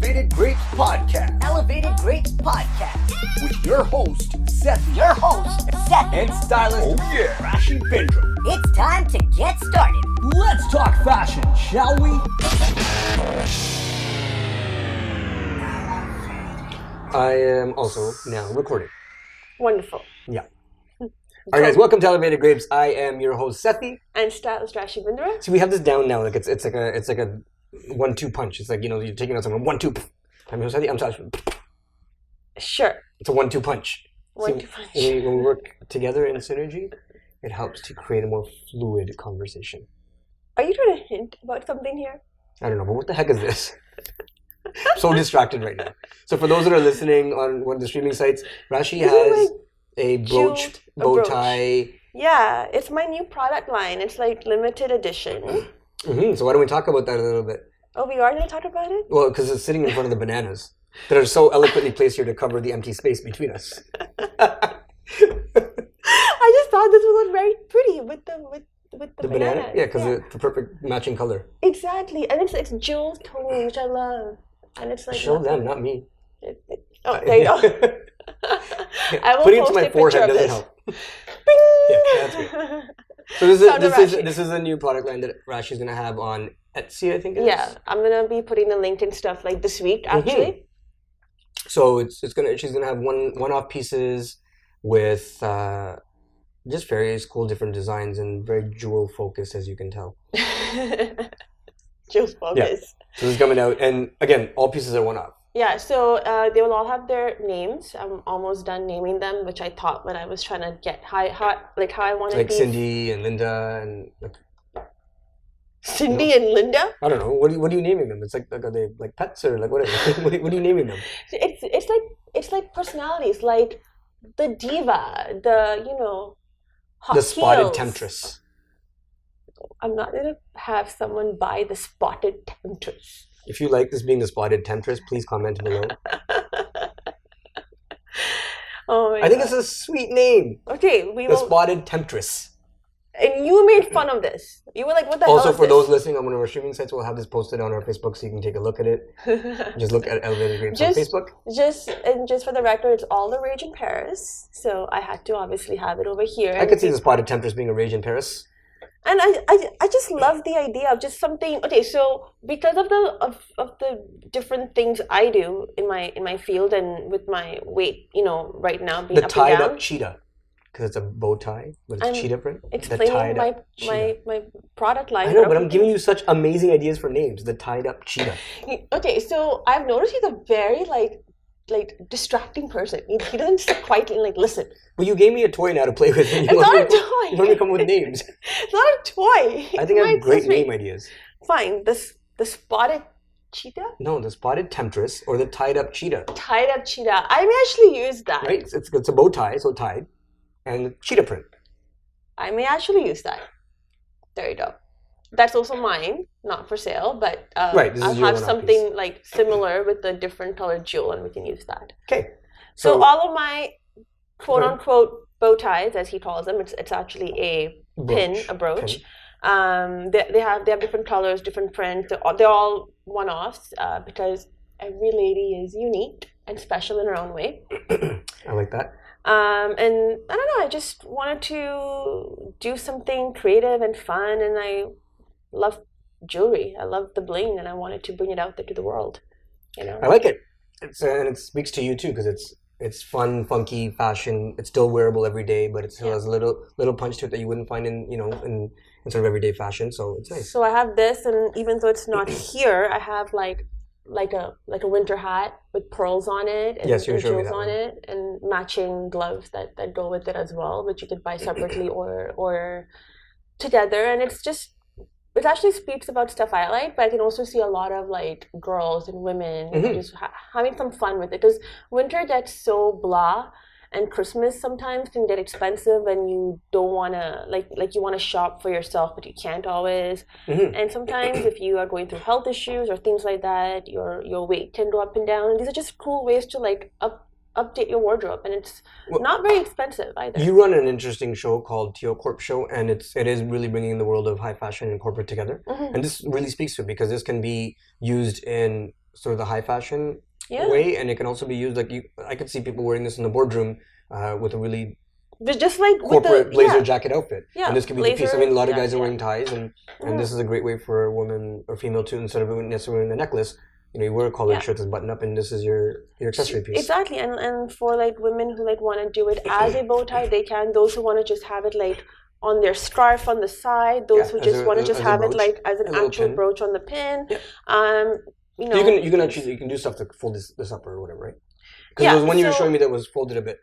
Elevated Grapes Podcast. Elevated Grapes Podcast. With your host, Sethi. Your host, Sethi. And Stylist Rashi Bindra. It's time to get started. Let's talk fashion, shall we? I am also now recording. Wonderful. Yeah. All right, guys, welcome to Elevated Grapes. I am your host, Sethi. And Stylist Rashi Bindra. So we have this down now. Like it's like a 1-2 punch. It's like, you're taking out someone 1-2. I'm your host, Sethi. I'm Stylist. Sure. It's a 1-2 punch. 1-2 punch. When we work together in synergy, it helps to create a more fluid conversation. Are you trying to hint about something here? I don't know, but what the heck is this? I'm so distracted right now. So for those that are listening on one of the streaming sites, Rashi has a brooch, bow tie. Yeah, it's my new product line. It's like limited edition. Mm-hmm. So why don't we talk about that a little bit? Oh, we are going to talk about it? Well, because it's sitting in front of the bananas that are so eloquently placed here to cover the empty space between us. I just thought this would look very pretty with the banana. Yeah, because it's the perfect matching color. Exactly, and it's jewel tone, which I love. And it's like show them, not me. Oh, there you go. I will putting it to post my a forehead picture of doesn't this. help. Yeah, that's great. So this is a new product line that Rashi's gonna have on Etsy, I think it is. Yeah, I'm gonna be putting the link and stuff like this week actually. Mm-hmm. So she's gonna have one-off pieces with just various cool different designs and very jewel focused, as you can tell. Jewel focus. Yeah. So this is coming out, and again, all pieces are one-off. Yeah, so they will all have their names. I'm almost done naming them, which I thought when I was trying to get how I wanted. Like Cindy and Linda and. Cindy and Linda? I don't know. What are you naming them? It's like are they like pets or like what are you naming them? It's like personalities, like the diva, the hot the spotted heels. temptress. I'm not gonna have someone buy the spotted temptress. If you like this being the spotted temptress, please comment below. Oh my I think God. it's a sweet name. Okay, the spotted temptress. And you made fun of this. You were like, what the hell is Also, for this? those listening on one of our streaming sites, we'll have this posted on our Facebook so you can take a look at it. Just look at Elevated Grapes on Facebook. Just for the record, it's all the rage in Paris. So I had to obviously have it over here. I could see the spotted temptress being a rage in Paris. And I just love the idea of just something. Okay, so because of the different things I do in my field and with my weight, right now being the up and down. tied up cheetah, because it's a bow tie, but it's cheetah print. Explaining my product line. I know, but I'm giving you such amazing ideas for names. The tied up cheetah. Okay, so I've noticed he's a very like distracting person. He doesn't sit quietly and listen. Well, you gave me a toy now to play with. And it's not a toy. You want me to come up with names? It's not a toy. I think I have great name ideas. Fine. The spotted cheetah? No, the spotted temptress or the tied up cheetah. Tied up cheetah. I may actually use that. Right? It's a bow tie, so tied, and cheetah print. I may actually use that. There you go. That's also mine, not for sale, but right, I'll have something like similar with a different colored jewel, and we can use that. Okay. So all of my quote-unquote bow ties, as he calls them, it's actually a brooch. They have different colors, different prints. They're all one-offs because every lady is unique and special in her own way. I like that. And I don't know, I just wanted to do something creative and fun, and I love jewelry. I love the bling, and I wanted to bring it out there to the world. I like it. And it speaks to you too, because it's fun, funky fashion. It's still wearable every day, but it still has a little punch to it that you wouldn't find in sort of everyday fashion. So it's nice. So I have this, and even though it's not here, I have like a winter hat with pearls on it and, and jewels on it, and matching gloves that go with it as well, which you could buy separately or together. And it actually speaks about stuff I like, but I can also see a lot of girls and women just having some fun with it, because winter gets so blah, and Christmas sometimes can get expensive, and you don't want to you want to shop for yourself, but you can't always. And sometimes if you are going through health issues or things like that, your weight can go up and down. And these are just cool ways to update your wardrobe, and it's not very expensive either. You run an interesting show called Teo Corp Show, and it is really bringing the world of high fashion and corporate together. And this really speaks to it, because this can be used in sort of the high fashion way, and it can also be used I could see people wearing this in the boardroom with a really just like corporate blazer jacket outfit. Yeah, and this could be the piece. I mean, a lot of guys are wearing ties, and this is a great way for a woman or female to, instead of necessarily wearing the necklace, you wear a collared shirt that's buttoned up, and this is your accessory piece. Exactly, and for women who want to do it as a bow tie, they can. Those who want to just have it on their scarf on the side. Those who just want to just have it as an actual brooch on the pin. Yeah. You can do stuff to fold this up or whatever, right? Because there was one you were showing me that was folded a bit.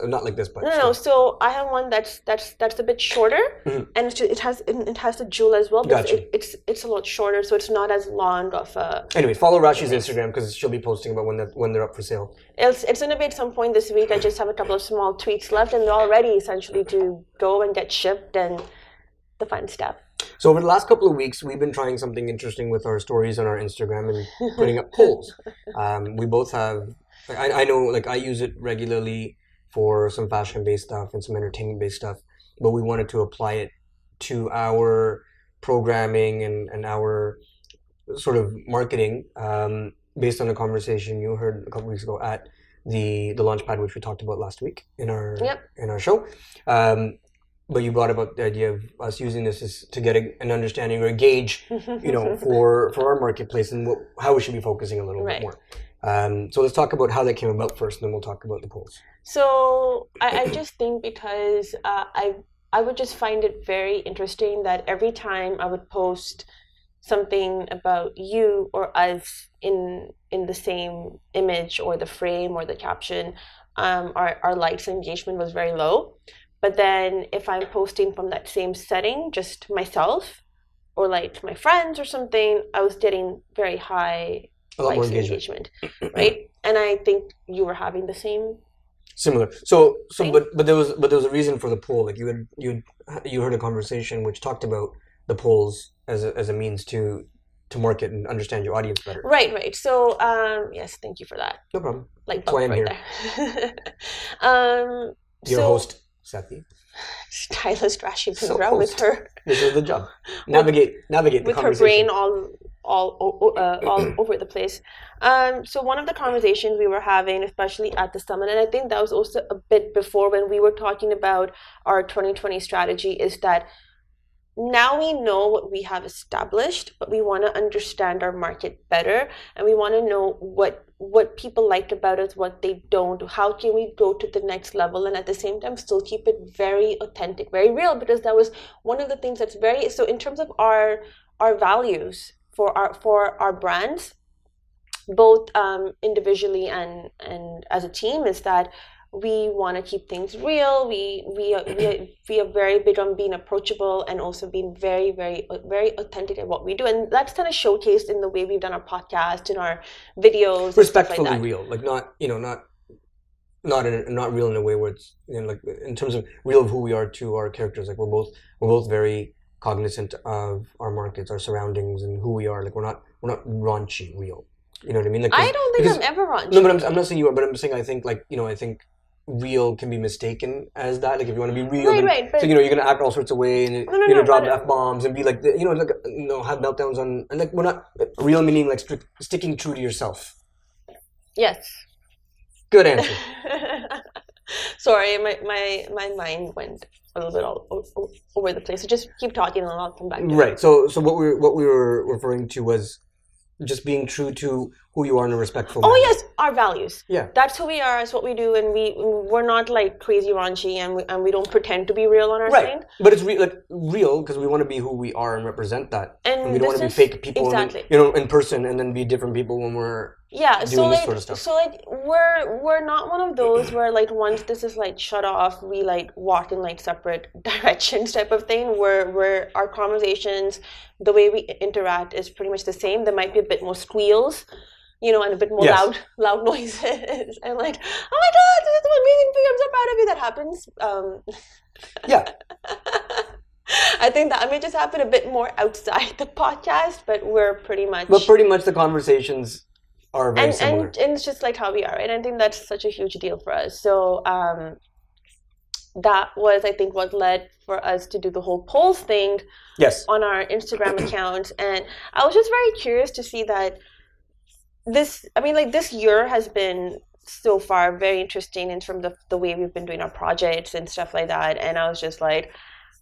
Not like this, but no. So I have one that's a bit shorter, and it has the jewel as well. But it's a lot shorter, so it's not as long of a. Anyway, follow Rashi's Instagram because she'll be posting about when they're up for sale. It's gonna be at some point this week. I just have a couple of small tweaks left, and they're all ready essentially to go and get shipped and the fun stuff. So over the last couple of weeks, we've been trying something interesting with our stories on our Instagram and putting up polls. We both have. I know, I use it regularly for some fashion-based stuff and some entertainment-based stuff, but we wanted to apply it to our programming and our sort of marketing based on a conversation you heard a couple weeks ago at the Launchpad, which we talked about last week in our show. But you brought about the idea of us using this is to get an understanding or a gauge, for our marketplace and how we should be focusing a little bit more. So let's talk about how that came about first, and then we'll talk about the polls. So I just think because I would just find it very interesting that every time I would post something about you or us in the same image or the frame or the caption, our likes and engagement was very low. But then if I'm posting from that same setting, just myself or my friends or something, I was getting very high likes and engagement, right? And I think you were having the same. Similar. So but there was a reason for the poll. You heard a conversation which talked about the polls as a means to market and understand your audience better. Right. So yes, thank you for that. No problem. That's why I'm here. Your host Sethi. Stylist Rashi Bindra with her. This is the job. Navigate the with her brain all over the place. So one of the conversations we were having, especially at the summit, and I think that was also a bit before when we were talking about our 2020 strategy, is that now we know what we have established, but we want to understand our market better, and we want to know what people like about us, what they don't, how can we go to the next level, and at the same time still keep it very authentic, very real, because that was one of the things that's very, so in terms of our values for our brands, both individually and as a team, is that we want to keep things real. We are very big on being approachable and also being very, very, very authentic at what we do, and that's kind of showcased in the way we've done our podcast and our videos. Respectfully real, not real in a way where it's in terms of real of who we are to our characters. We're both very cognizant of our markets, our surroundings, and who we are. We're not raunchy real. You know what I mean? I don't think I'm ever raunchy. No, but I'm not saying you are. But I'm saying I think I think real can be mistaken as that. If you want to be real, right. So you're gonna act all sorts of way and drop F-bombs and be have meltdowns on, and we're not real, meaning sticking true to yourself. Yes. Good answer. Sorry, my mind went a little bit all over the place. So just keep talking and I'll come back. Right. So what we were referring to was just being true to who you are in a respectful manner. Oh yes, our values. Yeah, that's who we are. It's what we do, and we're not crazy raunchy, and we don't pretend to be real on our thing. But it's real because we want to be who we are and represent that, and we don't want to be fake people. Exactly. In person, and then be different people when we're doing this sort of stuff. So we're not one of those where once this is shut off, we walk in separate directions type of thing. Where our conversations, the way we interact is pretty much the same. There might be a bit more squeals, and a bit more loud noises. And oh my God, this is so amazing for you. I'm so proud of you. That happens. Yeah. I think that may just happen a bit more outside the podcast, but we're pretty much. But pretty much the conversations are very similar. And it's just how we are, right? I think that's such a huge deal for us. So that was, I think, what led for us to do the whole polls thing on our Instagram account. And I was just very curious to see that this year has been so far very interesting in terms of the way we've been doing our projects and stuff like that. And I was just like,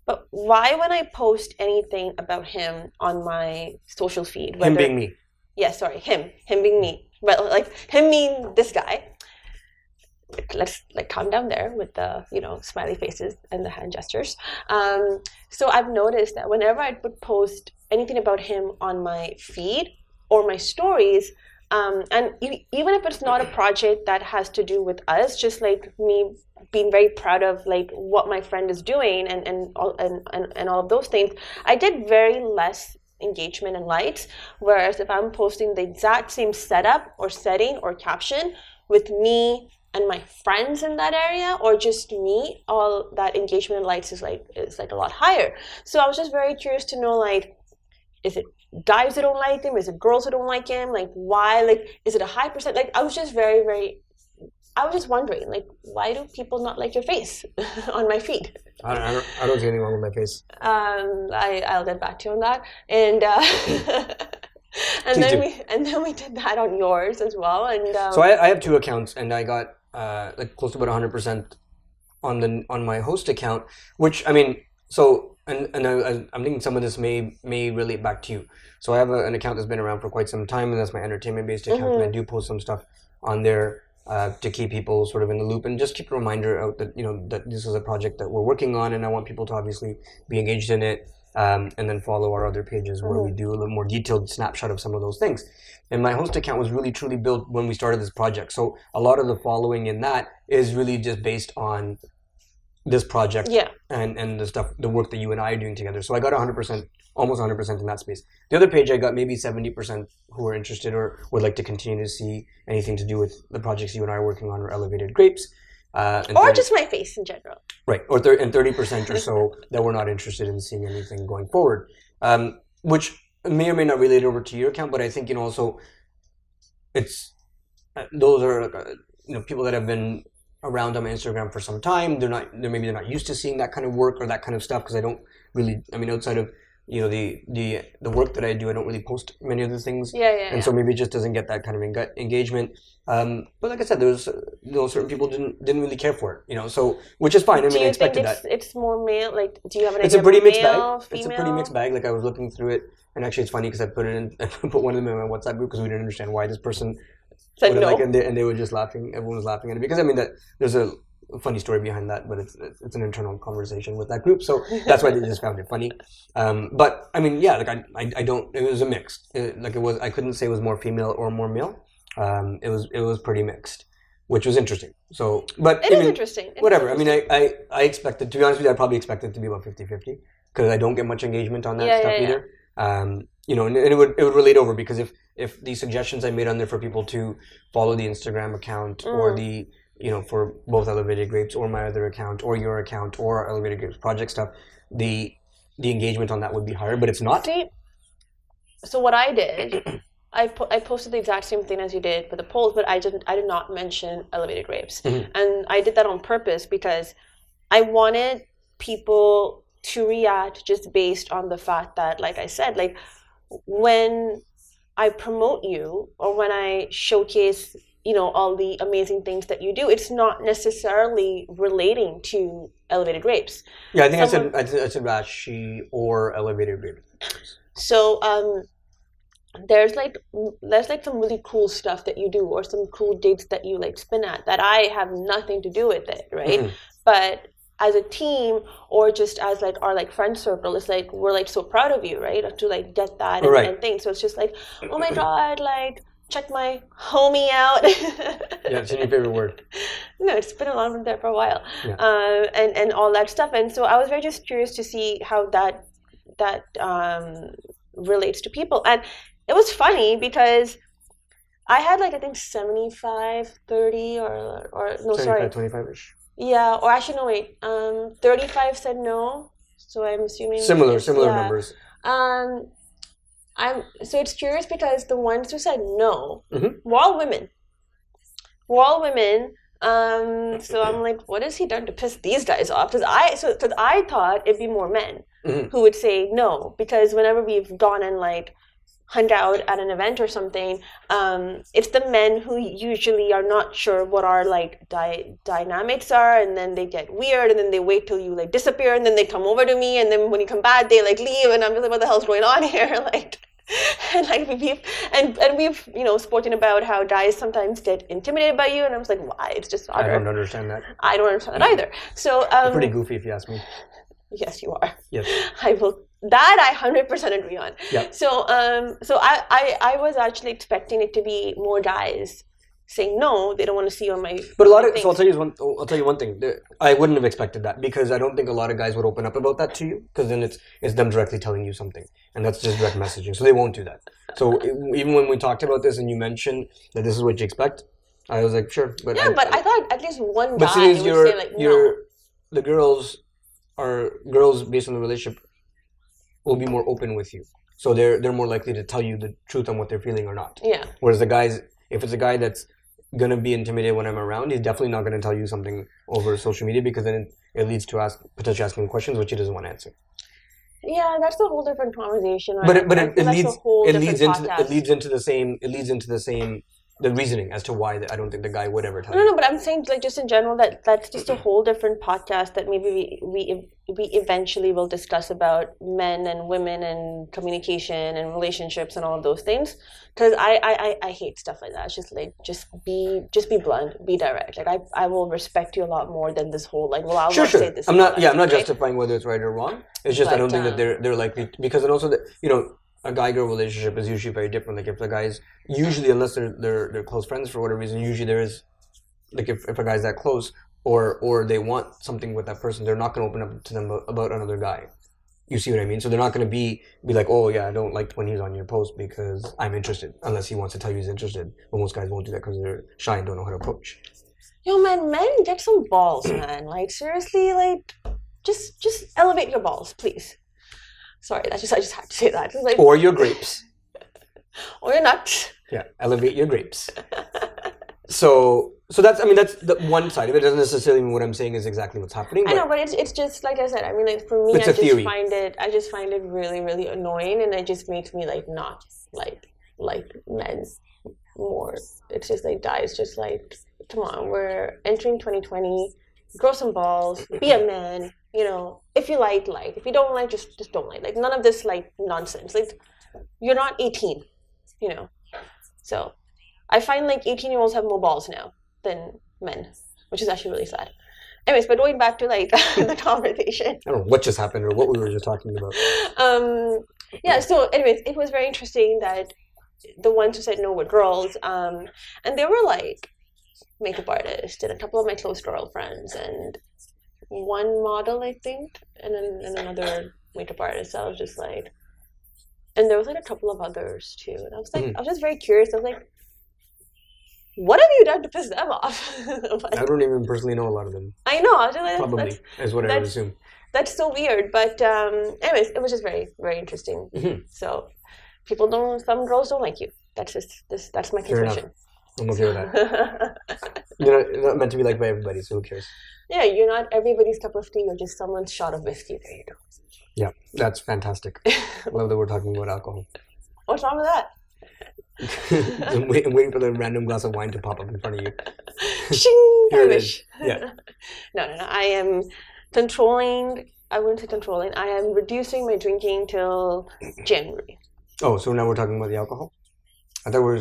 but why when I post anything about him on my social feed? Him being me. Yeah, sorry, him being me. But like him being this guy. Let's like calm down there with the smiley faces and the hand gestures. So I've noticed that whenever I would post anything about him on my feed or my stories, and even if it's not a project that has to do with us, just like me being very proud of like what my friend is doing and all of those things, I get very less engagement and likes. Whereas if I'm posting the exact same setup or setting or caption with me and my friends in that area, or just me, all that engagement and likes is like a lot higher. So I was just very curious to know, like, is it guys that don't like him? Is it girls that don't like him? Like, why? Like, is it a high percent? Like, I was just wondering, like, why do people not like your face on my feed? I don't see anything wrong with my face. I'll get back to you on that. And and then we did that on yours as well. And so I have 2 accounts, and I got like close to about 100% on my host account, which I mean, so and I'm thinking some of this may relate back to you. So I have an account that's been around for quite some time, and that's my entertainment-based account, and I do post some stuff on there to keep people sort of in the loop and just keep a reminder out that that this is a project that we're working on, and I want people to obviously be engaged in it. And then follow our other pages where we do a little more detailed snapshot of some of those things. And my host account was really truly built when we started this project. So a lot of the following in that is really just based on this project and the work that you and I are doing together. So I got 100%, almost 100% in that space. The other page I got maybe 70% who are interested or would like to continue to see anything to do with the projects you and I are working on, or Elevated Grapes. Or just my face in general. Right, or 30% or so that we're not interested in seeing anything going forward, which may or may not relate over to your account, but I think also it's those are people that have been around on my Instagram for some time. They're not used to seeing that kind of work or that kind of stuff, because I don't really, outside of the work that I do, I don't really post many other things. And so maybe it just doesn't get that kind of engagement. But like I said, there's certain people didn't really care for it, so which is fine. I mean, I expected that. It's more male. Like, do you have an idea? It's a pretty mixed bag. Female? It's a pretty mixed bag. Like, I was looking through it, and actually, it's funny because I put one of them in my WhatsApp group because we didn't understand why this person said no. Like, and they were just laughing. Everyone was laughing at it because that there's a funny story behind that, but it's an internal conversation with that group, so that's why they just found it funny. But I mean, like I don't. It was a mix. I couldn't say it was more female or more male. It was pretty mixed, which was interesting. So, but it is interesting. Whatever. I mean, I expected, to be honest with you, I probably expected it to be about 50-50 because I don't get much engagement on that stuff either. And it would relate over, because if the suggestions I made on there for people to follow the Instagram account or the for both Elevated Grapes or my other account or your account or Elevated Grapes project stuff, the engagement on that would be higher, but it's not. See, so what I did, I posted the exact same thing as you did for the polls, but I did not mention Elevated Grapes. And I did that on purpose because I wanted people to react just based on the fact that, like I said, like when I promote you or when I showcase all the amazing things that you do, it's not necessarily relating to Elevated Grapes. Yeah, I think I said Rashi or Elevated Grapes. So there's some really cool stuff that you do, or some cool dates that you like spin at that I have nothing to do with it, right? But as a team, or just as like our like friend circle, it's like we're like so proud of you, right? To like get that and things. So it's just like, oh my god, like, check my homie out. Yeah, it's your favorite word. No, it's been around there for a while. Yeah. And all that stuff. And so I was very just curious to see how that relates to people. And it was funny because I had like, I think 75, 30 or no, 75, sorry. 25-ish. Yeah, or actually, no, wait. 35 said no. So I'm assuming. Similar numbers. So it's curious because the ones who said no were all women. So I'm like, what has he done to piss these guys off? Because I thought it'd be more men who would say no, because whenever we've gone and like hunt out at an event or something, it's the men who usually are not sure what our like dynamics are, and then they get weird, and then they wait till you like disappear, and then they come over to me, and then when you come back they like leave, and I'm just like, what the hell's going on here? Like, and like we've spoken about how guys sometimes get intimidated by you, and I was like, why? It's just I don't understand that. I don't understand that either. So you're pretty goofy if you ask me. Yes, you are. Yes. I will. That I 100% agree on. Yeah. So I was actually expecting it to be more guys saying no, they don't want to see you on my. But a lot of, so I'll tell you one thing. I wouldn't have expected that, because I don't think a lot of guys would open up about that to you, because then it's them directly telling you something, and that's just direct messaging. So they won't do that. So even when we talked about this and you mentioned that this is what you expect, I was like, sure. But yeah, but I thought at least one guy would say like, no. The girls based on the relationship will be more open with you, so they're more likely to tell you the truth on what they're feeling or not. Yeah. Whereas the guys, if it's a guy that's gonna be intimidated when I'm around, he's definitely not gonna tell you something over social media, because then it leads to potentially asking questions which he doesn't want to answer. Yeah, that's a whole different conversation. Right? But it leads into the same the reasoning as to why I don't think the guy would ever tell you. No, but I'm saying like just in general that's just a whole different podcast that maybe we eventually will discuss about men and women and communication and relationships and all of those things. Because I hate stuff like that. It's just like just be blunt, be direct. Like I will respect you a lot more than this whole like, well, I'll not say this. I'm not justifying whether it's right or wrong. It's just I don't think that they're likely, because and also that a guy-girl relationship is usually very different. Like if the guys usually, unless they're close friends for whatever reason, usually there is like if a guy's that close or they want something with that person, they're not going to open up to them about another guy. You see what I mean? So they're not going to be like, oh yeah, I don't like when he's on your post because I'm interested, unless he wants to tell you he's interested. But most guys won't do that because they're shy and don't know how to approach. Yo, man, men get some balls, man. Like seriously, like just elevate your balls, please. Sorry, I just had to say that. Like, or your grapes. Or your nuts. Yeah, elevate your grapes. So that's the one side of it. It doesn't necessarily mean what I'm saying is exactly what's happening. I know, but it's just like I said. I mean, like for me, I just find it really, really annoying, and it just makes me like not like men more. It's just like guys, just like come on, we're entering 2020. Grow some balls, be a man. If you like. If you don't like, just don't like. Like none of this like nonsense. Like you're not 18, So I find like 18-year-olds have more balls now than men, which is actually really sad. Anyways, but going back to like the conversation. I don't know what just happened or what we were just talking about. Yeah. So, anyways, it was very interesting that the ones who said no were girls, and they were like makeup artists and a couple of my close girlfriends and one model, I think, and then another makeup artist. So I was just like, and there was like a couple of others too, and I was like, I was just very curious. I was like, what have you done to piss them off? I don't even personally know a lot of them. I know. I was just like, probably is what I would assume. That's so weird, but anyways, it was just very, very interesting. Mm-hmm. So some girls don't like you. That's my conclusion. I'm okay with that. You're not meant to be liked by everybody, so who cares? Yeah, you're not everybody's cup of tea. You're just someone's shot of whiskey. There you go. Yeah, that's fantastic. I love that we're talking about alcohol. What's wrong with that? I'm waiting for the random glass of wine to pop up in front of you. Shing! Here it is. Yeah. No. I am controlling. I wouldn't say controlling. I am reducing my drinking till January. Oh, so now we're talking about the alcohol? I thought we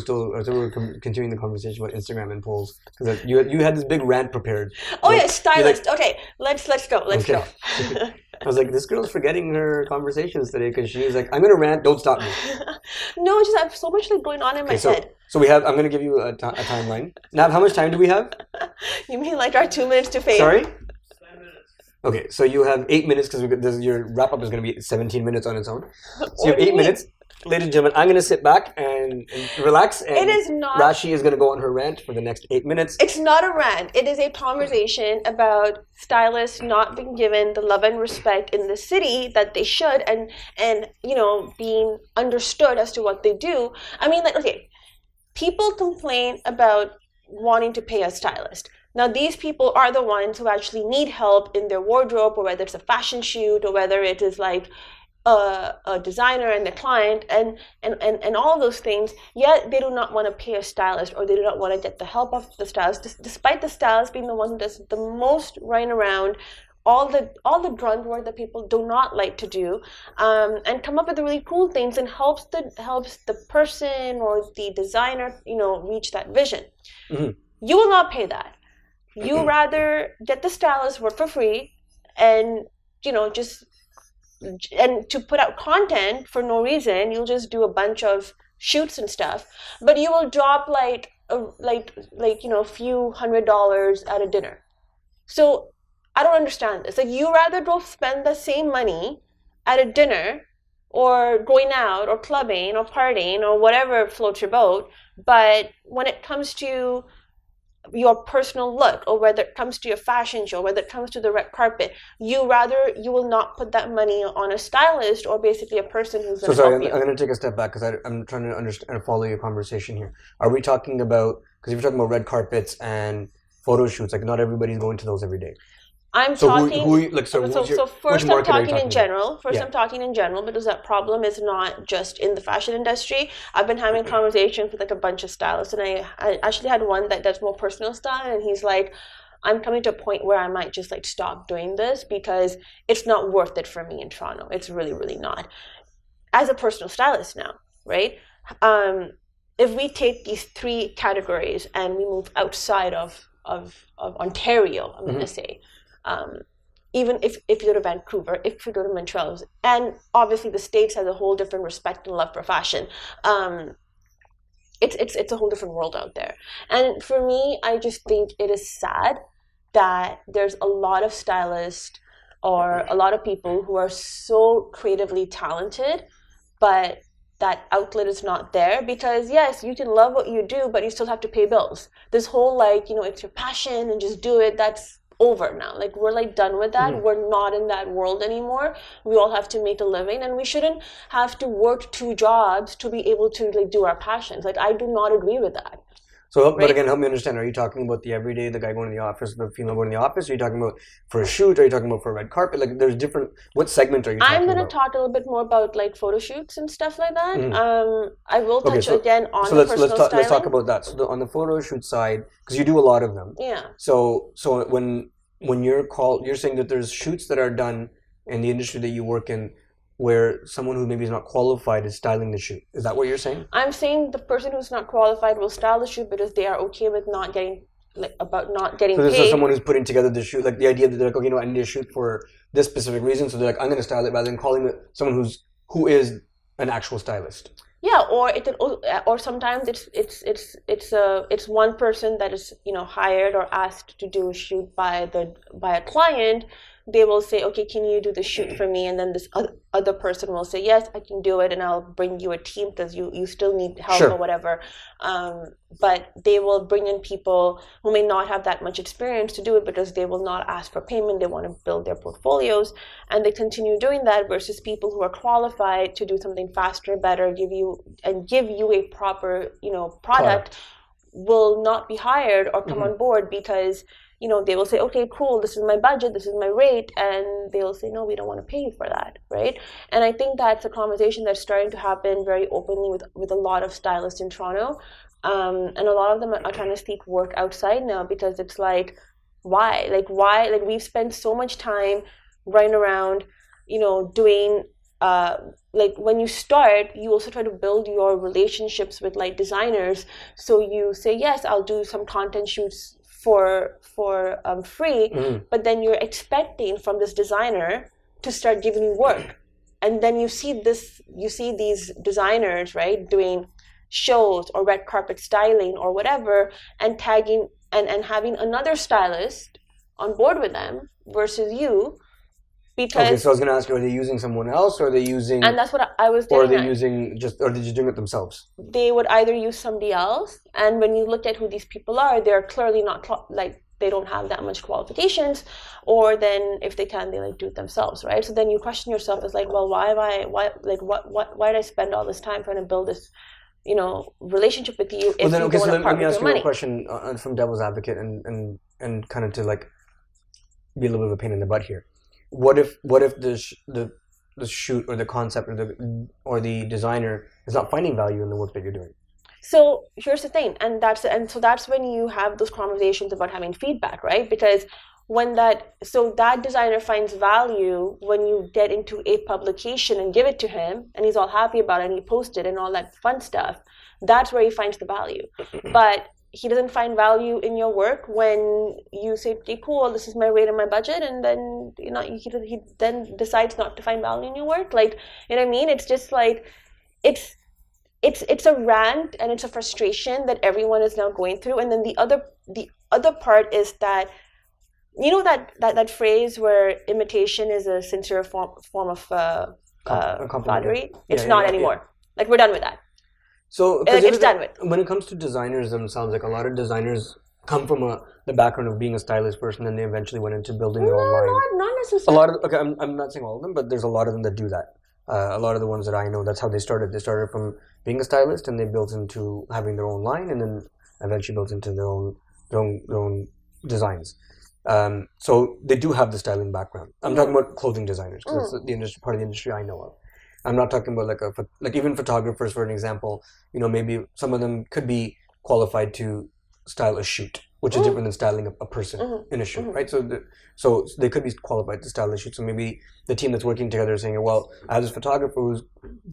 were continuing the conversation about Instagram and polls, because you had this big rant prepared. Oh yeah, Stylists. Like, okay, let's go. Let's go. I was like, this girl's forgetting her conversations today because she was like, I'm gonna rant. Don't stop me. No, just I have so much like going on in my head. So I'm gonna give you a timeline. Nav, how much time do we have? You mean like our 2 minutes to fame? Sorry. 5 minutes. Okay, so you have 8 minutes because your wrap up is gonna be 17 minutes on its own. So you have 8 minutes. Ladies and gentlemen, I'm going to sit back and relax, and it is not, Rashi is going to go on her rant for the next 8 minutes. It's not a rant. It is a conversation about stylists not being given the love and respect in the city that they should, and being understood as to what they do. I mean, like, okay, people complain about wanting to pay a stylist. Now, these people are the ones who actually need help in their wardrobe, or whether it's a fashion shoot, or whether it is like a designer and the client and all those things, yet they do not want to pay a stylist, or they do not want to get the help of the stylist, despite the stylist being the one who does the most running around, all the grunt work that people do not like to do, and come up with the really cool things, and helps the person or the designer, reach that vision. Mm-hmm. You will not pay that. You rather get the stylist work for free, and and to put out content for no reason. You'll just do a bunch of shoots and stuff, but you will drop like a few $100s at a dinner. So I don't understand this. Like, you rather go spend the same money at a dinner, or going out, or clubbing, or partying, or whatever floats your boat, but when it comes to your personal look, or whether it comes to your fashion show, whether it comes to the red carpet, you will not put that money on a stylist, or basically a person who's going to help you. I'm going to take a step back, because I'm trying to understand and follow your conversation here. Are we talking about, because if you're talking about red carpets and photo shoots, like, not everybody's going to those every day. I'm talking in general, because that problem is not just in the fashion industry. I've been having conversations with like a bunch of stylists, and I actually had one that does more personal style, and he's like, I'm coming to a point where I might just like stop doing this, because it's not worth it for me in Toronto. It's really, really not. As a personal stylist now, right? If we take these three categories and we move outside of Ontario, I'm going to say, even if you go to Vancouver, if you go to Montreal, and obviously the States has a whole different respect and love for fashion. It's a whole different world out there. And for me, I just think it is sad that there's a lot of stylists or a lot of people who are so creatively talented, but that outlet is not there. Because yes, you can love what you do, but you still have to pay bills. This whole it's your passion and just do it, that's over now. Like, we're like done with that. We're not in that world anymore. We all have to make a living, and we shouldn't have to work 2 jobs to be able to like do our passions. Like, I do not agree with that. So, right? But again, help me understand. Are you talking about the everyday, the guy going to the office, the female going to the office? Are you talking about for a shoot? Are you talking about for a red carpet? Like, there's different. What segment are you talking about? I'm going to talk a little bit more about like photo shoots and stuff like that. I will touch again on the personal styling. Let's talk about that. So on the photo shoot side, because you do a lot of them. Yeah. So when you're saying that there's shoots that are done in the industry that you work in, where someone who maybe is not qualified is styling the shoot. Is that what you're saying? I'm saying the person who's not qualified will style the shoot because they are okay with not getting paid. So this is someone who's putting together the shoot, like the idea that they're like, okay, I need a shoot for this specific reason, so they're like, I'm going to style it, rather than calling it someone who is an actual stylist. Yeah, or sometimes it's one person that is hired or asked to do a shoot by a client. They will say, okay, can you do the shoot for me? And then this other person will say, yes, I can do it, and I'll bring you a team because you still need help or whatever. But they will bring in people who may not have that much experience to do it, because they will not ask for payment. They want to build their portfolios, and they continue doing that, versus people who are qualified to do something faster, better, give you a proper product will not be hired or come on board, because they will say, okay, cool, this is my budget, this is my rate, and they will say, no, we don't want to pay you for that, right? And I think that's a conversation that's starting to happen very openly with a lot of stylists in Toronto, and a lot of them are trying to seek work outside now, because it's like, why? Like, we've spent so much time running around, doing, when you start, you also try to build your relationships with like designers. So you say, yes, I'll do some content shoots for free, but then you're expecting from this designer to start giving you work, and then you see these designers, right, doing shows or red carpet styling or whatever, and tagging and having another stylist on board with them versus you. Because, okay, so I was going to ask you, are they using someone else, or are they using... And that's what I was getting at. Or are they just doing it themselves? They would either use somebody else, and when you look at who these people are, they're clearly not, they don't have that much qualifications, or then if they can, they do it themselves, right? So then you question yourself as like, well, why did I spend all this time trying to build this, relationship with you if you don't want to part with your money? Let me ask you a question from devil's advocate and kind of to like be a little bit of a pain in the butt here. What if the the shoot or the concept or the designer is not finding value in the work that you're doing. So here's the thing, and so that's when you have those conversations about having feedback, right? Because when that designer finds value when you get into a publication and give it to him, and he's all happy about it, and he posted and all that fun stuff, that's where he finds the value. But he doesn't find value in your work when you say, okay, cool, this is my rate and my budget, and then he then decides not to find value in your work. Like, you know what I mean? It's just like it's a rant and it's a frustration that everyone is now going through. And then the other part is that, you know, that phrase where imitation is a sincere form of flattery. It's not anymore. Like, we're done with that. So it's done with. When it comes to designers themselves, like a lot of designers come from the background of being a stylist person, and they eventually went into building their own line. Not necessarily. I'm not saying all of them, but there's a lot of them that do that. A lot of the ones that I know, that's how they started. They started from being a stylist, and they built into having their own line, and then eventually built into their own designs. So they do have the styling background. I'm talking about clothing designers, because it's the industry, part of the industry I know of. I'm not talking about like even photographers, for an example. You know, maybe some of them could be qualified to style a shoot, which is different than styling a person in a shoot, right? So they could be qualified to style a shoot. So maybe the team that's working together is saying, well, I have this photographer who's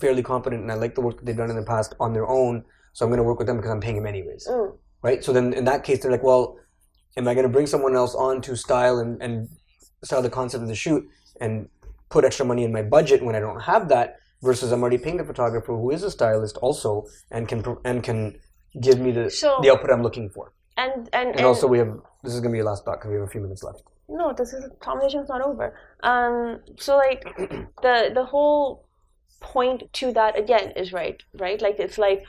fairly competent, and I like the work that they've done in the past on their own, so I'm going to work with them because I'm paying him anyways, right? So then in that case, they're like, well, am I going to bring someone else on to style and style the concept of the shoot and put extra money in my budget when I don't have that, versus I'm already paying the photographer who is a stylist also and can give me the output I'm looking for. And also this is going to be your last thought because we have a few minutes left. No, conversation's not over. So like the whole point to that again is right? Like, it's like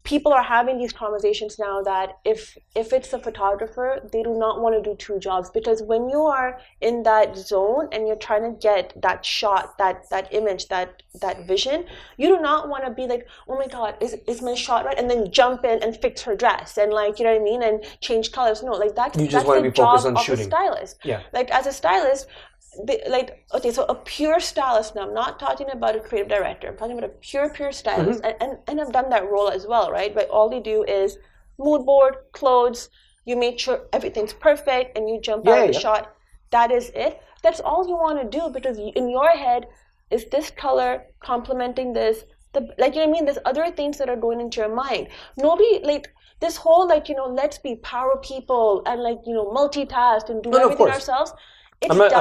people are having these conversations now that if it's a photographer, they do not want to do two jobs, because when you are in that zone and you're trying to get that shot, that image, that vision, you do not want to be like, oh my god, is my shot right, and then jump in and fix her dress and, like, you know what I mean, and change colors. No, like that's the job of a stylist. Yeah. Like, as a stylist, so a pure stylist, now I'm not talking about a creative director, I'm talking about a pure stylist, and I've done that role as well, right? But all you do is mood board, clothes, you make sure everything's perfect, and you jump out of the shot. That is it. That's all you want to do, because in your head, is this color complementing this? Like, you know what I mean? There's other things that are going into your mind. Nobody, like, this whole, like, you know, let's be power people and, like, you know, multitask and do everything ourselves. I'm not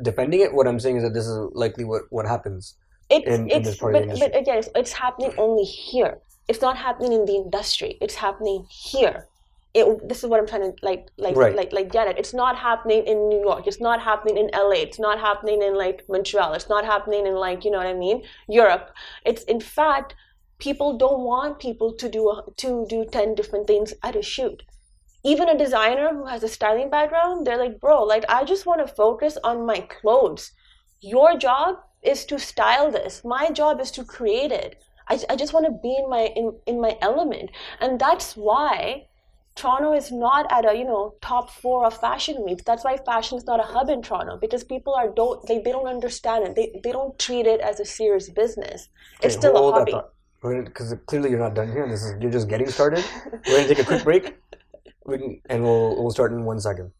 defending it. What I'm saying is that this is likely what happens in this part of the industry. But again, it's happening only here. It's not happening in the industry. It's happening here. This is what I'm trying to get at. It's not happening in New York. It's not happening in LA. It's not happening in, like, Montreal. It's not happening in, like, you know what I mean, Europe. It's, in fact, people don't want people to do 10 different things at a shoot. Even a designer who has a styling background, they're like, bro, like, I just want to focus on my clothes. Your job is to style this. My job is to create it. I just want to be in my element. And that's why Toronto is not at a, you know, top 4 of fashion weeks. That's why fashion is not a hub in Toronto, because people they don't understand it. They don't treat it as a serious business. It's still a hobby. Because clearly you're not done here. You're just getting started. We're going to take a quick break. And we'll start in 1 second.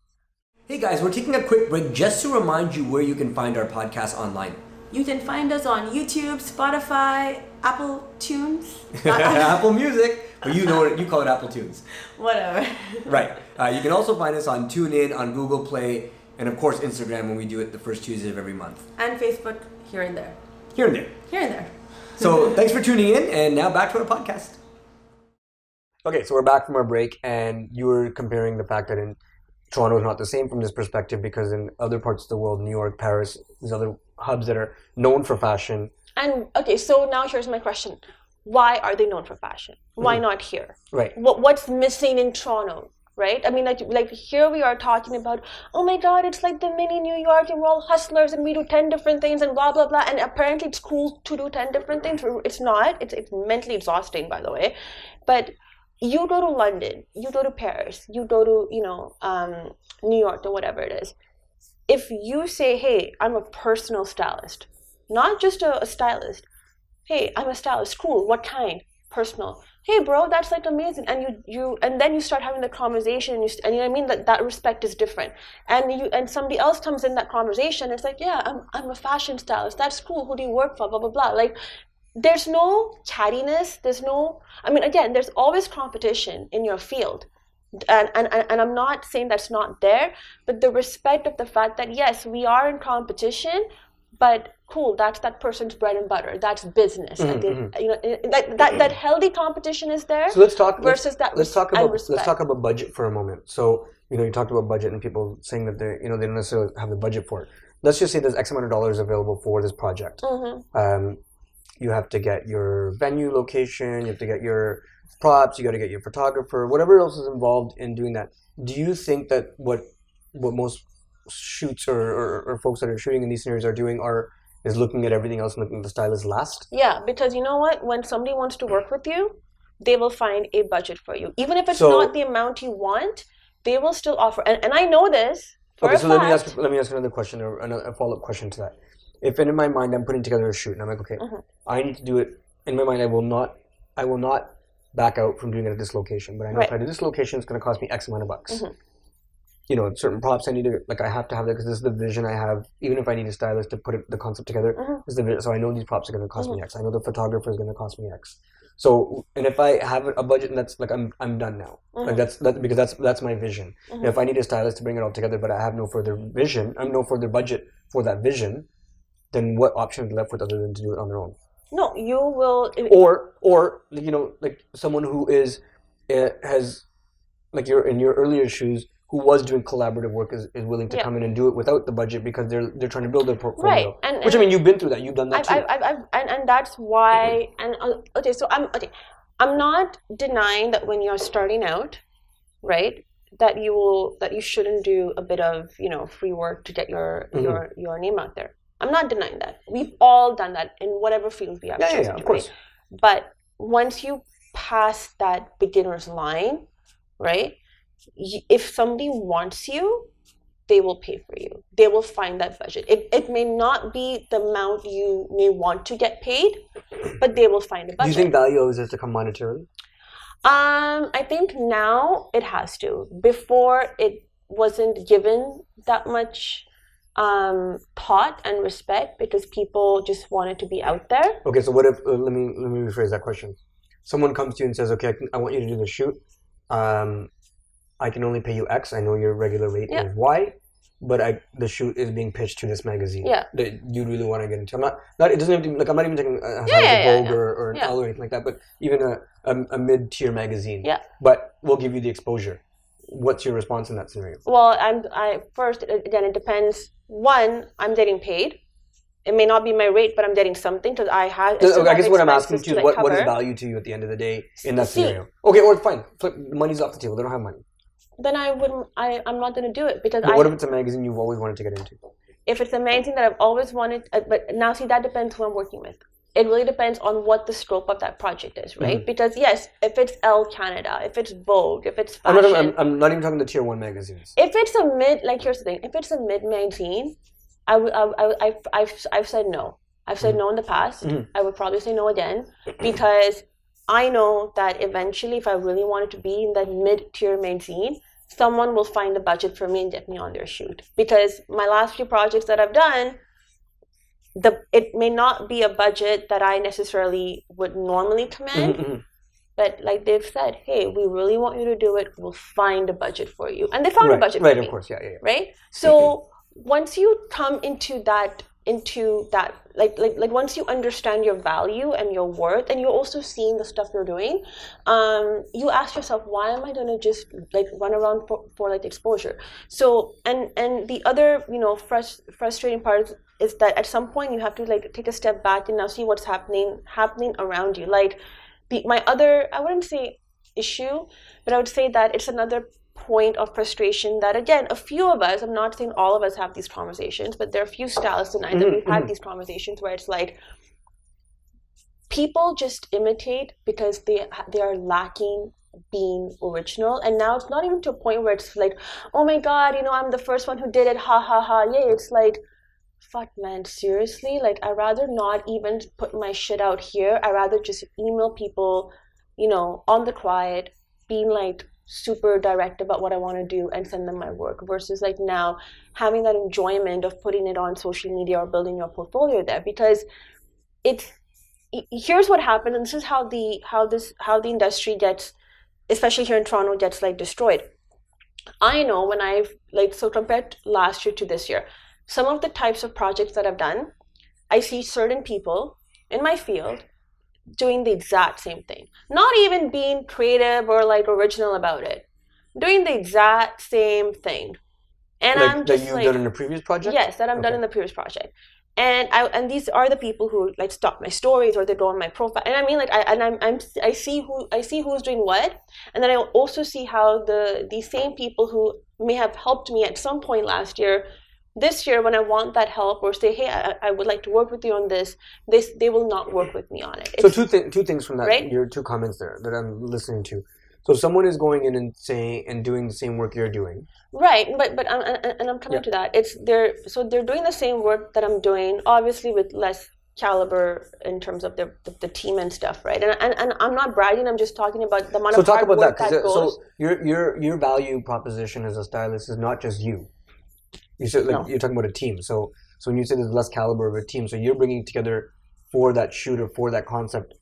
Hey guys, we're taking a quick break just to remind you where you can find our podcast online. You can find us on YouTube, Spotify, Apple Tunes. Apple Music, but you know what, you call it Apple Tunes. Whatever. Right. You can also find us on TuneIn, on Google Play, and of course Instagram when we do it the first Tuesday of every month. And Facebook, here and there. Here and there. Here and there. So thanks for tuning in, and now back to our podcast. Okay, so we're back from our break, and you were comparing the fact that in Toronto is not the same from this perspective, because in other parts of the world, New York, Paris, these other hubs that are known for fashion. And okay, so now here's my question: why are they known for fashion? Why not here? Right. What's missing in Toronto? Right? I mean, like here we are talking about, oh my God, it's like the mini New York, and we're all hustlers, and we do 10 different things, and blah blah blah. And apparently, it's cool to do 10 different things. It's not. It's mentally exhausting, by the way, but. You go to London, you go to Paris, you go to, New York or whatever it is. if you say, hey, I'm a personal stylist, not just a stylist. Hey, I'm a stylist. Cool. What kind? Personal. Hey, bro, that's like amazing. And and then you start having the conversation, and you know what I mean. That respect is different. And somebody else comes in that conversation. It's like, yeah, I'm a fashion stylist. That's cool. Who do you work for? Blah blah blah. Like, there's no chattiness. There's no. I mean, again, there's always competition in your field. And I'm not saying that's not there, but the respect of the fact that yes, we are in competition, but cool, that's that person's bread and butter. That's business. You know, that healthy competition is there. So let's talk let's talk about budget for a moment. So you talked about budget and people saying that they don't necessarily have the budget for it. Let's just say there's X amount of dollars available for this project. You have to get your venue location, you have to get your props, you got to get your photographer, whatever else is involved in doing that. Do you think that what most shoots or folks that are shooting in these scenarios are doing is looking at everything else and looking at the stylist last? Yeah, because you know what? When somebody wants to work with you, they will find a budget for you. Even if it's not the amount you want, they will still offer. And I know this for a fact. Let me ask another question, or a follow-up question to that. If in my mind I'm putting together a shoot and I'm like, okay, I need to do it. In my mind, I will not back out from doing it at this location. But I know if I do this location, it's going to cost me X amount of bucks. Certain props I need to, I have to have that because this is the vision I have. Even if I need a stylist to put the concept together, this is the vision. So I know these props are going to cost me X. I know the photographer is going to cost me X. So, and if I have a budget, and that's like I'm done now. Like because that's my vision. And if I need a stylist to bring it all together, but I have no further vision, I have no further budget for that vision, then what option is left with other than to do it on their own? No, you will. Or like someone who has like in your earlier shoes, who was doing collaborative work is willing to come in and do it without the budget because they're trying to build their portfolio. Right. Which I mean, you've been through that. You've done that too. And that's why. And so I'm not denying that when you're starting out, right, that you shouldn't do a bit of free work to get your name out there. I'm not denying that. We've all done that in whatever field we have chosen to, of course. Right? But once you pass that beginner's line, right? If somebody wants you, they will pay for you. They will find that budget. It may not be the amount you may want to get paid, but they will find a budget. Do you think value always has to come monetarily? I think now it has to. Before, it wasn't given that much thought and respect because people just wanted to be out there. Okay, so what if let me rephrase that question. Someone comes to you and says, "Okay, I want you to do the shoot. I can only pay you X. I know your regular rate is Y, but the shoot is being pitched to this magazine that you really want to get into. It doesn't have to be, I'm not even taking Vogue or an Elle or anything like that, but even a mid-tier magazine. Yeah. But we'll give you the exposure. What's your response in that scenario? Well, first again, it depends. One, I'm getting paid. It may not be my rate, but I'm getting something because I guess what I'm asking you is what is value to you at the end of the day in that scenario? Okay, or fine, money's off the table. They don't have money. Then I'm not going to do it because what if it's a magazine you've always wanted to get into? If it's a magazine that I've always wanted, but now see, that depends who I'm working with. It really depends on what the scope of that project is, right? Because yes, if it's Elle Canada, if it's Vogue, if it's fashion. I'm not even talking the tier 1 magazines. If it's a here's the thing. If it's a mid magazine, I've said no. I've said no in the past. I would probably say no again because I know that eventually, if I really wanted to be in that mid-tier magazine, someone will find a budget for me and get me on their shoot. Because my last few projects that I've done, it may not be a budget that I necessarily would normally command, but like they've said, hey, we really want you to do it. We'll find a budget for you, and they found a budget for me. Right, of course, yeah. Right. So once you come into that, like once you understand your value and your worth, and you're also seeing the stuff you're doing, you ask yourself, why am I going to just run around for exposure? So and the other frustrating part is that at some point you have to take a step back and now see what's happening around you. My other, I wouldn't say issue, but I would say that it's another point of frustration that, again, a few of us, I'm not saying all of us have these conversations, but there are a few stylists and I that we've had these conversations where it's people just imitate because they are lacking being original. And now it's not even to a point where it's like, oh my God, I'm the first one who did it, ha ha ha, yay. It's like, fuck man, seriously? Like, I'd rather not even put my shit out here. I'd rather just email people, on the quiet, being like super direct about what I want to do and send them my work, versus like now having that enjoyment of putting it on social media or building your portfolio there. Because here's what happened, and this is how the industry gets, especially here in Toronto, gets like destroyed. I know when I've so compared last year to this year, some of the types of projects that I've done, I see certain people in my field doing the exact same thing. Not even being creative or like original about it. Doing the exact same thing. And like, I'm just that you've done in a previous project? Yes, that I've done in the previous project. And these are the people who like stalk my stories or they go on my profile. And I mean, like, I see who's doing what, and then I also see how these same people who may have helped me at some point last year, this year when I want that help or say, hey, I would like to work with you on this, they will not work with me on it. So two things from that, right? Your two comments there that I'm listening to. So someone is going in and doing the same work you're doing. Right, but I'm coming to that. They're doing the same work that I'm doing, obviously with less caliber in terms of the team and stuff, right? And I'm not bragging. I'm just talking about the amount of hard work that goes. So your value proposition as a stylist is not just you. You said you're talking about a team. So when you say there's less caliber of a team, so you're bringing together for that shoot or for that concept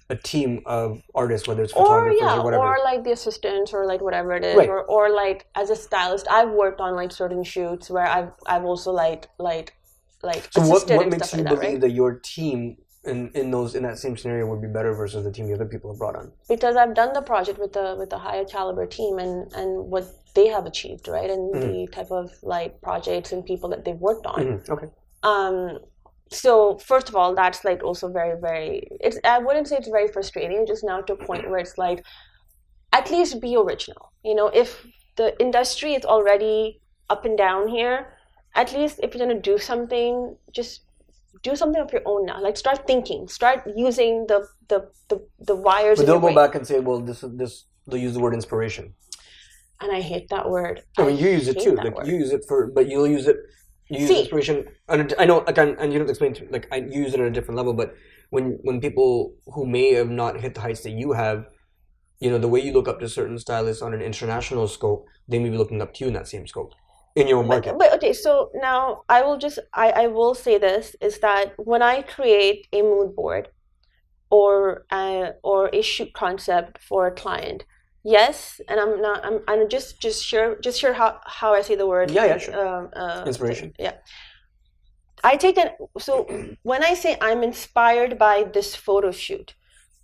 a team of artists, whether it's photographers or whatever, or like the assistants or like whatever it is, right. or like as a stylist, I've worked on like certain shoots where I've also like so assisted what and makes stuff you like believe that that your team in that same scenario would be better versus the team the other people have brought on? Because I've done the project with a higher caliber team and what they have achieved, right, and the type of like projects and people that they've worked on. Okay. So first of all, that's like also very, very, I wouldn't say it's very frustrating, just now to a point where it's like, at least be original. If the industry is already up and down here, at least if you're going to do something, just do something of your own now. Like start thinking, start using the wires. But they'll go back and say, well, they'll use the word inspiration. And I hate that word. I mean, you use it too. Like you use it but you'll use it. You use inspiration, and I know, again, and you don't explain to I use it at a different level. But when people who may have not hit the heights that you have, the way you look up to certain stylists on an international scope, they may be looking up to you in that same scope in your own market. But okay, so now I will say this is that when I create a mood board or a shoot concept for a client. Yes, and I'm just sure how I say the word. Yeah, sure. Inspiration. Yeah. I take that. So when I say I'm inspired by this photo shoot,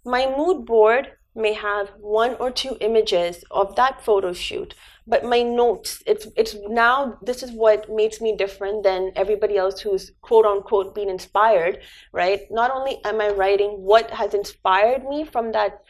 my mood board may have 1 or 2 images of that photo shoot, but my notes, it's now, this is what makes me different than everybody else who's quote unquote being inspired, right? Not only am I writing what has inspired me from that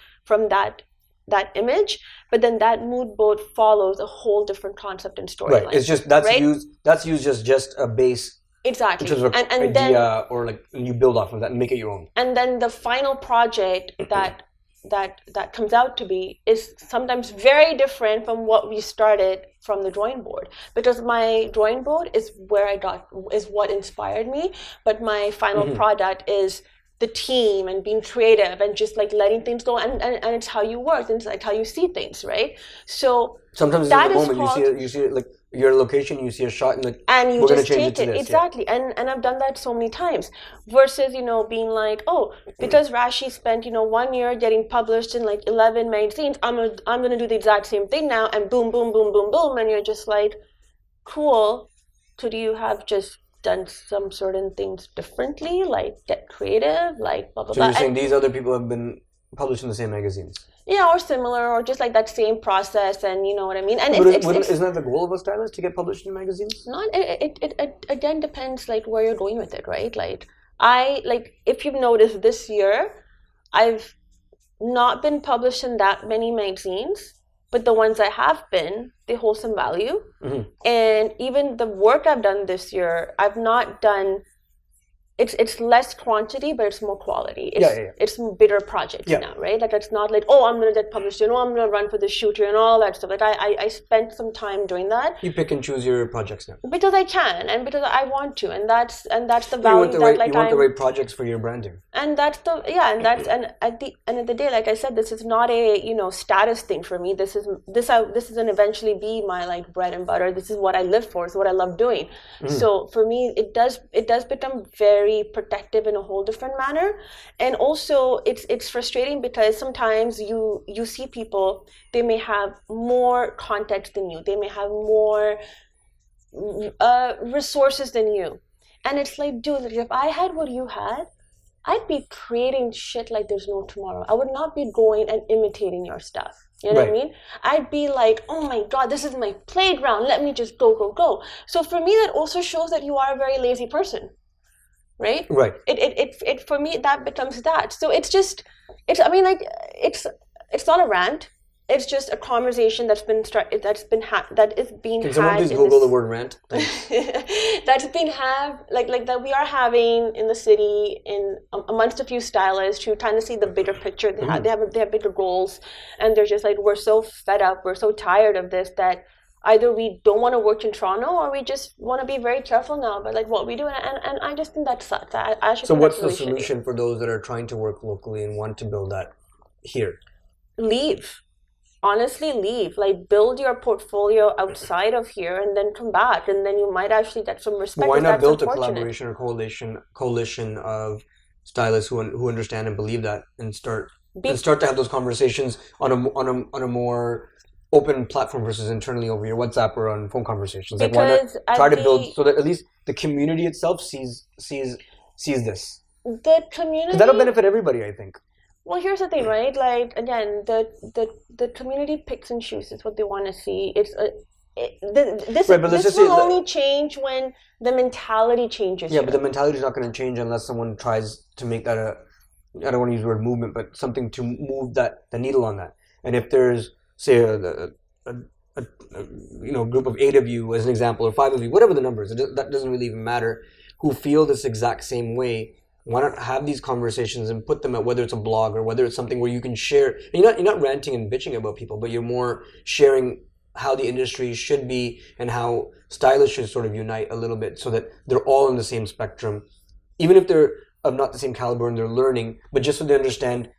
image, but then that mood board follows a whole different concept and storyline. Right. It's just that's used just a base. Exactly. In terms of and idea, then, or like you build off of that and make it your own. And then the final project that comes out to be is sometimes very different from what we started from the drawing board, because my drawing board is what inspired me, but my final product is the team and being creative and just like letting things go, and it's how you work and it's like how you see things, right? So sometimes in the moment you see it like your location, you see a shot and like, and you just take it. This, exactly. And I've done that so many times, versus being like, oh, because Rashi spent 1 year getting published in like 11 magazines, I'm gonna do the exact same thing now, and boom boom boom boom boom, and you're just like, cool. So do you have just done some certain things differently, like get creative, like blah blah blah? So you're saying these other people have been published in the same magazines? Yeah, or similar, or just like that same process, and you know what I mean. And isn't that the goal of a stylist, to get published in magazines? Not. It again depends like where you're going with it, right? Like if you've noticed this year, I've not been published in that many magazines, but the ones I have been, they hold some value. Mm-hmm. And even the work I've done this year, I've not done it's less quantity, but it's more quality. It's bigger projects now, right? Like it's not like, oh, I'm gonna get published, I'm gonna run for this shooter and all that stuff. Like I spent some time doing that. You pick and choose your projects now because I can and because I want to, and that's the value that like you want the right projects for your branding. And that's and at the end of the day, like I said, this is not a status thing for me. This isn't eventually be my like bread and butter. This is what I live for. It's what I love doing. So for me, it does become very protective in a whole different manner. And also it's frustrating because sometimes you see people, they may have more context than you, they may have more resources than you, and it's like, dude, if I had what you had, I'd be creating shit like there's no tomorrow. I would not be going and imitating your stuff. You know what I mean? I'd be like, oh my God, this is my playground. Let me just go. So for me, that also shows that you are a very lazy person. Right? Right. It for me, that becomes that. So it's not a rant. It's just a conversation that is being Can someone please Google the word rant? That's been like that we are having in the city, amongst a few stylists who trying to see the bigger picture. They have bigger goals, and they're just like, we're so fed up, we're so tired of this that either we don't want to work in Toronto or we just want to be very careful now about like what we do, and I just think that sucks. So what's the solution for those that are trying to work locally and want to build that here? Leave. Honestly, leave. Like, build your portfolio outside of here and then come back, and then you might actually get some respect. But why not build a collaboration or coalition of stylists who understand and believe that, and start to have those conversations on a more open platform versus internally over your WhatsApp or on phone conversations? Like, why not try to build so that at least the community itself sees this? The community, that'll benefit everybody, I think. Well, here's the thing, right? Like, again, the community picks and chooses what they want to see. This will only change when the mentality changes. Yeah, but the mentality is not going to change unless someone tries to make that I don't want to use the word movement, but something to move the needle on that. And if there's, say, a group of 8 of you as an example, or 5 of you, whatever the number is, that doesn't really even matter, who feel this exact same way, why not have these conversations and put them at, whether it's a blog or whether it's something where you can share. And you're not ranting and bitching about people, but you're more sharing how the industry should be and how stylists should sort of unite a little bit so that they're all in the same spectrum, even if they're of not the same caliber and they're learning, but just so they understand,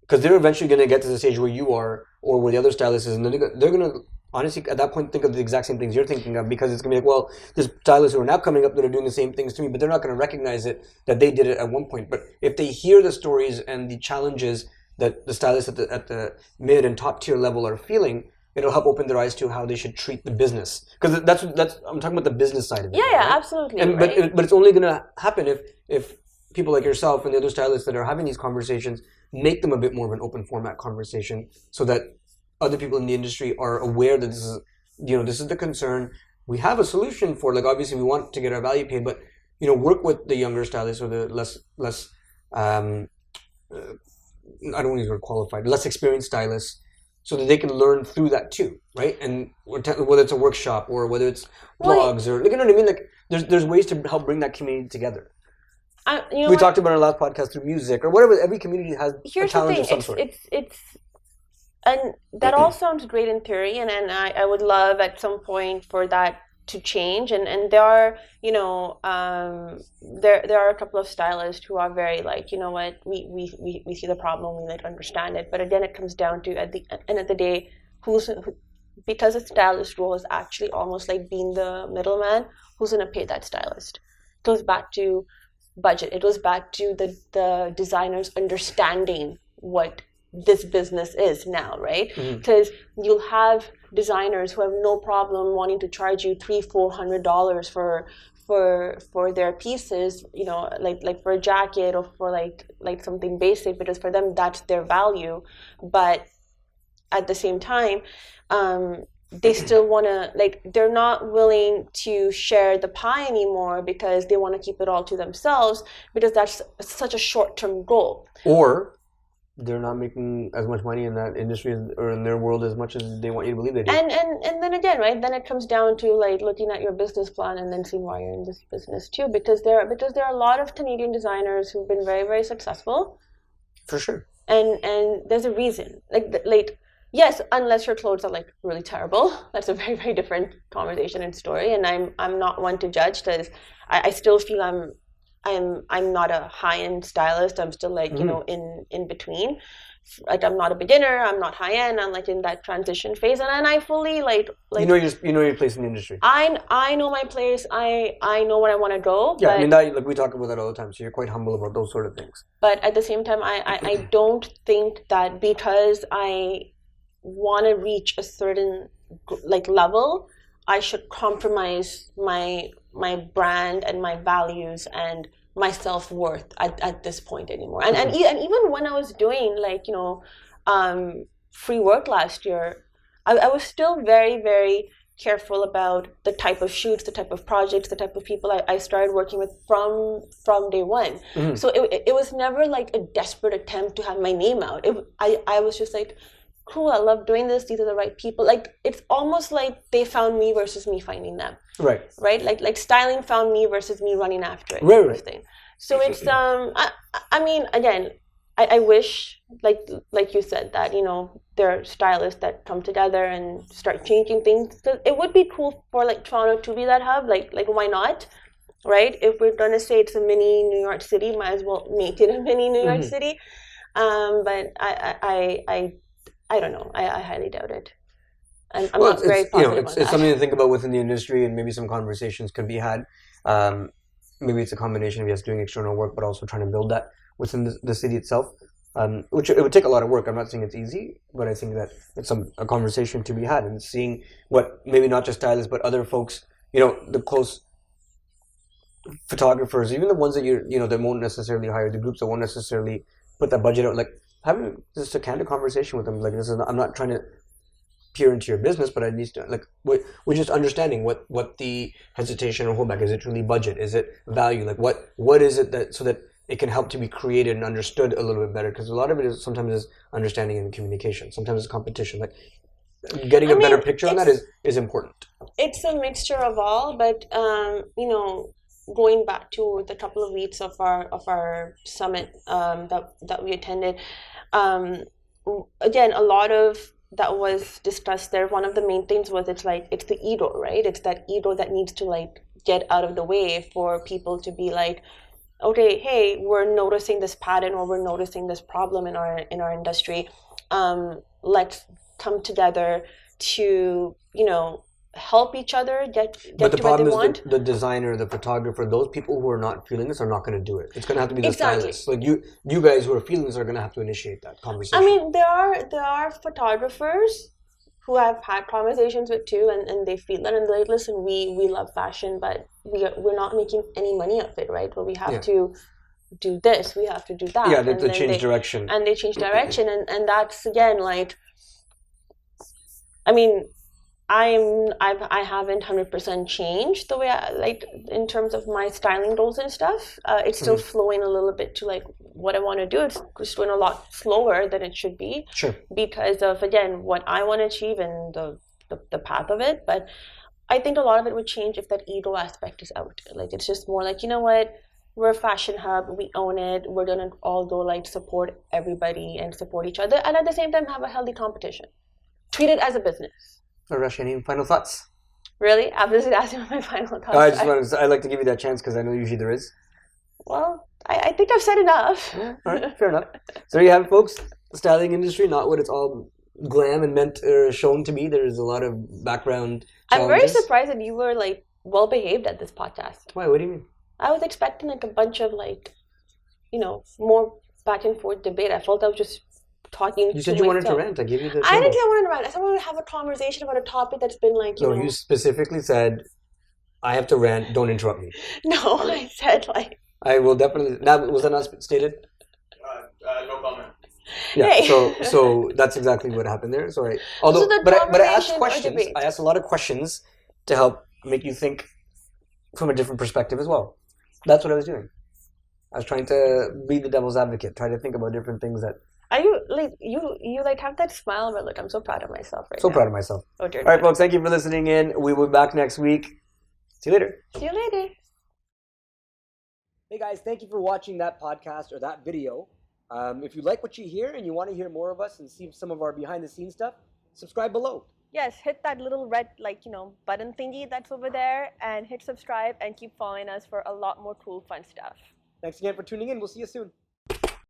because they're eventually going to get to the stage where you are or where the other stylist is, and they're going to honestly at that point think of the exact same things you're thinking of, because it's going to be like, well, there's stylists who are now coming up that are doing the same things to me, but they're not going to recognize it that they did it at one point. But if they hear the stories and the challenges that the stylists at the mid and top tier level are feeling, it'll help open their eyes to how they should treat the business. Because that's I'm talking about the business side of it. Yeah, right? Absolutely. And right? but it's only going to happen if people like yourself and the other stylists that are having these conversations make them a bit more of an open format conversation, so that other people in the industry are aware that this is the concern. We have a solution for it. Like, obviously we want to get our value paid, but work with the younger stylists or the less I don't want to use the word qualified, less experienced stylists, so that they can learn through that too, right? And whether it's a workshop or whether it's blogs or, you know what I mean? Like, there's ways to help bring that community together. We talked about in our last podcast through music or whatever. Every community has a challenge of some sort. And that all sounds great in theory, and I would love at some point for that to change. And there are, there are a couple of stylists who are very like, you know what, we see the problem, we like understand it. But again, it comes down to at the end of the day, because a stylist role is actually almost like being the middleman, who's going to pay that stylist? It goes back to budget. It goes back to the designers understanding what this business is now, right? Because you'll have designers who have no problem wanting to charge you $300-400 for their pieces, like for a jacket or for like something basic, because for them that's their value. But at the same time, they still want to, they're not willing to share the pie anymore because they want to keep it all to themselves, because that's such a short-term goal. Or they're not making as much money in that industry or in their world as much as they want you to believe they do. And then again, right? Then it comes down to like looking at your business plan and then seeing why you're in this business too, because there are a lot of Canadian designers who've been very, very successful. For sure. And there's a reason. Like yes, unless your clothes are like really terrible, that's a very, very different conversation and story. And I'm not one to judge, because I still feel I'm not a high-end stylist. I'm still like, you know, in between. Like I'm not a beginner, I'm not high-end, I'm like in that transition phase, and I fully like you know your place in the industry. I know my place. I know where I want to go. Yeah, but, I mean that, like we talk about that all the time. So you're quite humble about those sort of things. But at the same time, I don't think that because I want to reach a certain like level, I should compromise my brand and my values and my self-worth at this point anymore. And even when I was doing like, you know, free work last year, I was still very, very careful about the type of shoots, the type of projects, the type of people I started working with from day one. So it was never like a desperate attempt to have my name out. I was just like, cool, I love doing this, these are the right people. Like it's almost like they found me versus me finding them. Right. Like styling found me versus me running after it. Right. So it's I mean, again, I wish like you said that, you know, there are stylists that come together and start changing things. It would be cool for like Toronto to be that hub. Like why not? Right? If we're gonna say it's a mini New York City, might as well make it a mini New York City. But I don't know. I highly doubt it. I'm not very positive on that. It's something to think about within the industry, and maybe some conversations could be had. Maybe it's a combination of yes, doing external work, but also trying to build that within the city itself, which it would take a lot of work. I'm not saying it's easy, but I think that it's a conversation to be had, and seeing what maybe not just stylists, but other folks, you know, the close photographers, even the ones that that won't necessarily hire, the groups that won't necessarily put that budget out, like having just a candid conversation with them. Like I'm not trying to peer into your business, but I need to like we're just understanding what the hesitation or holdback is. It really budget? Is it value? Like what is it that so that it can help to be created and understood a little bit better? Because a lot of it is sometimes understanding and communication. Sometimes it's competition. Like getting a better picture on that is important. It's a mixture of all, but you know, going back to the couple of weeks of our summit that we attended, again, a lot of that was discussed there. One of the main things was it's the ego, right? It's that ego that needs to like get out of the way for people to be like, okay, hey, we're noticing this pattern or we're noticing this problem in our industry. Let's come together to, you know, help each other get but the to what they problem want. is the designer, the photographer, those people who are not feeling this are not going to do it. It's going to have to be the stylists. Like you guys who are feeling this are going to have to initiate that conversation. I mean, there are photographers who I've had conversations with too, and they feel that, and they're like, listen, we love fashion, but we're not making any money off it, right? But we have to do this, we have to do that. Yeah, they change direction. And they change direction, and that's again like, I mean, I haven't 100% changed the way I like in terms of my styling goals and stuff. It's still flowing a little bit to like what I want to do. It's just going a lot slower than it should be. Sure. Because of again what I want to achieve and the path of it. But I think a lot of it would change if that ego aspect is out. Like it's just more like, you know what, we're a fashion hub, we own it. We're gonna all go like support everybody and support each other, and at the same time have a healthy competition. Treat it as a business. Rashi, any final thoughts? Really? I'm just asking what my final thoughts. I'd like to give you that chance because I know usually there is. Well, I think I've said enough. Yeah, all right, fair enough. So there you have it, folks. The styling industry, not what it's all glam and meant or shown to be. There's a lot of background challenges. I'm very surprised that you were like well behaved at this podcast. Why? What do you mean? I was expecting like a bunch of like, you know, more back and forth debate. I felt I was just talking. You said you wanted to rant. I gave you the. I didn't say I wanted to rant. I said I wanted to have a conversation about a topic that's been like. You specifically said, "I have to rant. Don't interrupt me." No, I said like. I will definitely. Was that not stated? No comment. Yeah. Hey. So that's exactly what happened there. Sorry. Although, but I asked questions. I asked a lot of questions to help make you think from a different perspective as well. That's what I was doing. I was trying to be the devil's advocate, try to think about different things that. Are you like you like have that smile where like I'm so proud of myself right So now. proud of myself. Oh dear. All right, folks. Thank you for listening in. We will be back next week. See you later. See you later. Hey guys, thank you for watching that podcast or that video. If you like what you hear and you want to hear more of us and see some of our behind the scenes stuff, subscribe below. Yes, hit that little red button thingy that's over there and hit subscribe and keep following us for a lot more cool fun stuff. Thanks again for tuning in. We'll see you soon.